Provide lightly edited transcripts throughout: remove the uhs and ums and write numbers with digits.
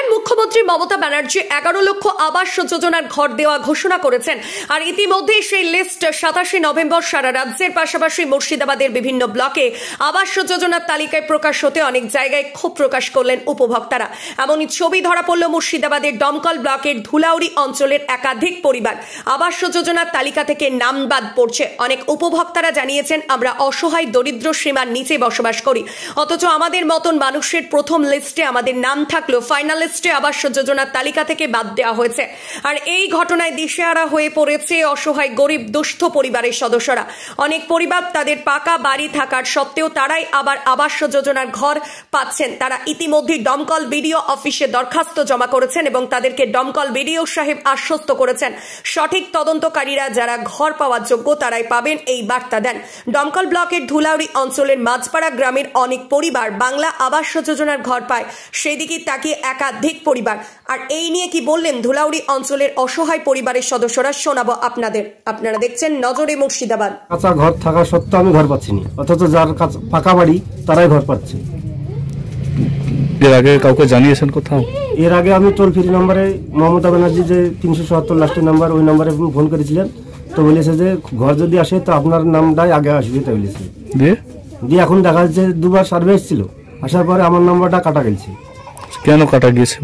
জানেন মুখ্যমন্ত্রী মমতা ব্যানার্জি 11 লক্ষ আবাস যোজনার ঘর দেওয়া ঘোষণা করেছেন। আর ইতিমধ্যেই সেই লিস্ট 27 নভেম্বর সারা রাজ্যের পাশাপাশি মুর্শিদাবাদের বিভিন্ন ব্লকে আবাস যোজনার তালিকায় প্রকাশ হতে অনেক জায়গায় ক্ষোভ প্রকাশ করলেন উপভোক্তারা। এমনই ছবি ধরা পড়ল মুর্শিদাবাদের দমকল ব্লকের ধুলাউড়ি অঞ্চলের একাধিক পরিবার আবাস যোজনার তালিকা থেকে নাম বাদ পড়ছে। অনেক উপভোক্তারা জানিয়েছেন, আমরা অসহায় দরিদ্র সীমার নিচে বসবাস করি, অথচ আমাদের মতন মানুষের প্রথম লিস্টে আমাদের নাম থাকলেও ফাইনাল লিস্টে আবাস যোজনার তালিকা থেকে বাদ দেওয়া হয়েছে। আর এই ঘটনায় দিশেহারা হয়ে পড়েছে অসহায় গরিব দুস্থ পরিবারের সদস্যরা। অনেক পরিবার তাদের পাকা বাড়ি থাকার সত্ত্বেও তারাই আবার আবাস যোজনার ঘর পাচ্ছেন। তারা ইতিমধ্যে দমকল বিডিও অফিসে দরখাস্ত জমা করেছেন এবং তাদেরকে দমকল বিডিও সাহেব আশ্বস্ত করেছেন সঠিক তদন্তকারীরা যারা ঘর পাওয়ার যোগ্য তারাই পাবেন, এই বার্তা দেন। দমকল ব্লকের ধুলাউড়ি অঞ্চলের মাঝপাড়া গ্রামের অনেক পরিবার বাংলা আবাস যোজনার ঘর পায়, সেদিকে তাকিয়ে একাধিক পরিবার। আর এই নিয়ে কি বললেন ধুলাউড়ি অঞ্চলের অসহায় পরিবারের সদস্যরা, শোনাবো আপনাদের। আপনারা দেখছেন নজরে মুর্শিদাবাদ। কাঁচা ঘর থাকা সত্ত্বেও আমি ঘর পাচ্ছি না, অথচ যার পাকা বাড়ি তারাই ঘর পাচ্ছে। এর আগে কাউকে জানিয়েছেন কোথাও? এর আগে আমি টোল ফ্রি নাম্বারে মমতা ব্যানার্জি যে 377 লাস্টের নাম্বার, ওই নাম্বারে ফোন করেছিলেন, তো বলেছে যে ঘর যদি আসে তো আপনার নামটাই আগে আসবে, তাই বলেছে। দিয়ে এখন দেখা যাচ্ছে দুবার সার্ভে এসেছিল, আসার পরে আমার নাম্বারটা কাটা গেছে। কেন কাটা গিয়েছে?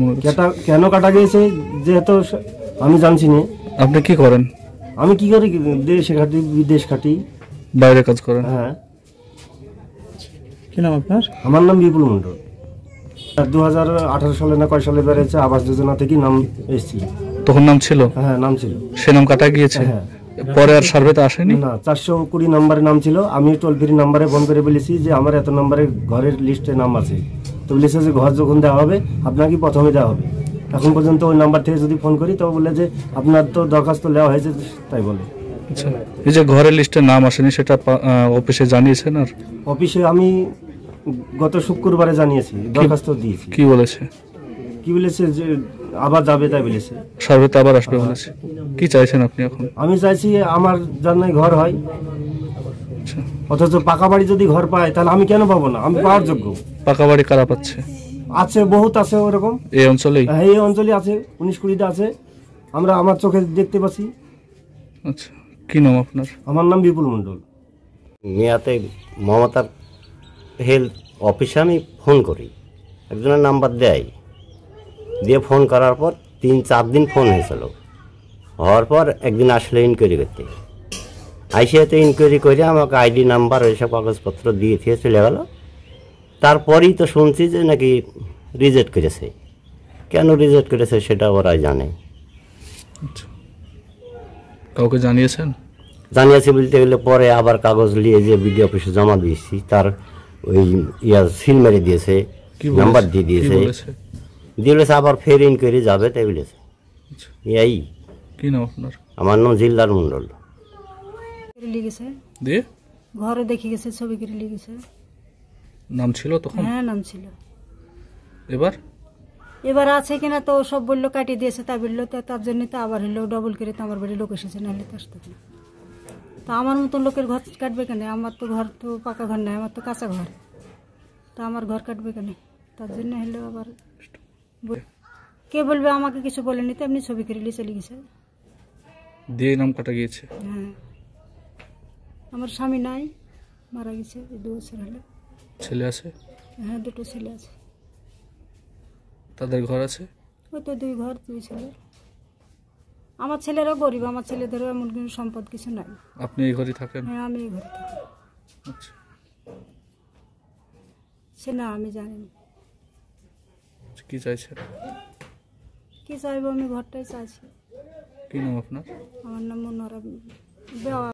কেন কাটা গিয়েছে যেহেতু আমি জানছি না। আপনি কি করেন? আমি কি করি, দেশে খাটি বিদেশ খাটি, বাইরে কাজ করেন? হ্যাঁ। কি নাম আপনার? আমার নাম বিপুল মন্ডল। 2018 সালে না কয় সালে বেড়েছে আবাস যোজনা থেকে নাম এসেছিল। তখন নাম ছিল? হ্যাঁ, নাম ছিল। সে নাম কাটা গিয়েছে? হ্যাঁ। পরে আর সার্ভেতে আসেনি? না, 420 নম্বরে নাম ছিল। আমি টোল ফ্রি নাম্বারে ফোন করে বলেছি যে আমার এত নম্বরে ঘরের লিস্টে নাম আছে, তো বলেছে যে ঘর যখন দেওয়া হবে আপনাকে প্রথমে দেওয়া হবে। এখন পর্যন্ত ওই নাম্বার থেকে যদি ফোন করি তো বলে যে আপনার তো দরখাস্ত নেওয়া হয়েছে, তাই বলে। আচ্ছা, এই যে ঘরের লিস্টে নাম আসেনি সেটা অফিসে জানিয়েছেন? আর অফিসে আমি গত শুক্রবারে জানিয়েছি, দরখাস্ত দিয়েছি। কি বলেছে? কি বলেছে যে আবার যাবে, তাই বলেছে। সার্ভেতে আবার আসবে বলেছে। কি চাইছেন আপনি এখন? আমি চাইছি আমার জানাই ঘর হয়, অথচ পাকা বাড়ি যদি ঘর পায় তাহলে আমি কেন পাবো না? আমি পাওয়ার যোগ্য। পাকা বাড়ি কারা পাচ্ছে? আছে, বহুত আছে ওরকম এই অঞ্চলেই। হ্যাঁ, এই অঞ্চলে আছে, 19-20টা আছে, আমরা আমার চোখে দেখতে পাচ্ছি। আচ্ছা, কি নাম আপনার? আমার নাম বিপুল মন্ডল। মেয়াতে মমতার হেলথ অফিসে আমি ফোন করি, একজনের নাম্বার দেয়, দিয়ে ফোন করার পর 3-4 দিন ফোন হয়েছিল। হওয়ার পর একদিন আসলে ইনকোয়ারি করতে, আইসিআইতে ইনকোয়ারি করে আমাকে আইডি নাম্বার ওইসব কাগজপত্র দিয়ে চলে গেল। তারপরেই তো শুনছি যে নাকি রিজেক্ট করেছে। কেন রিজেক্ট করেছে সেটা ওরাই জানে। কাউকে জানিয়েছেন? জানিয়েছি বলতে গেলে পরে আবার কাগজ নিয়ে যে বিডিও অফিসে জমা দিয়েছি, তার ওই সিল মেরে দিয়েছে, নাম্বার দিয়ে দিয়েছে, দিয়েছে আবার ফের ইনকোয়ারি যাবে, তাই বলেছে। এই কি নাম আপনার? আমার নাম জিল্লার মন্ডল। লিখেছে দিয়ে ঘরে দেখে গেছে, ছবি করে লিখেছে। নাম ছিল তখন? হ্যাঁ, নাম ছিল। এবার আছে কিনা তো সব বললো কাটিয়ে দিয়েছে, তাই বললো, তার জন্য তো আবার হলো ডবল করে তো আমার বাড়ি লোক এসেছে, নাহলে তো আসতো না। তা আমার মতন লোকের ঘর কাটবে কেন? আমার তো ঘর তো পাকা ঘর নাই, আমার তো কাঁচা ঘর, তা আমার ঘর কাটবে কেন? তার জন্য হলো আবার কে বলবে, আমাকে কিছু বলেনি, তো এমনি ছবি করে চলে গেছে, দিয়ে নাম কাটা গিয়েছে। হ্যাঁ, আমার স্বামী নাই, মারা গেছে 2 বছর হলো। ছেলে আছে? হ্যাঁ, 2টো ছেলে আছে। তাদের ঘর আছে? ওই তো 2 ঘর 2 ছেলে। আমার ছেলেরাও গরিব, আমার ছেলেদেরও এমন কোনো সম্পদ কিছু নাই। আপনি এই ঘরে থাকেন? হ্যাঁ, আমি এই ঘরে থাকি। আচ্ছা, সে না আমি জানি না। কি চাইছেন? কি চাইবো, আমি ঘরটাই চাইছি। কি নাম আপনার? আমার নাম মনোরা।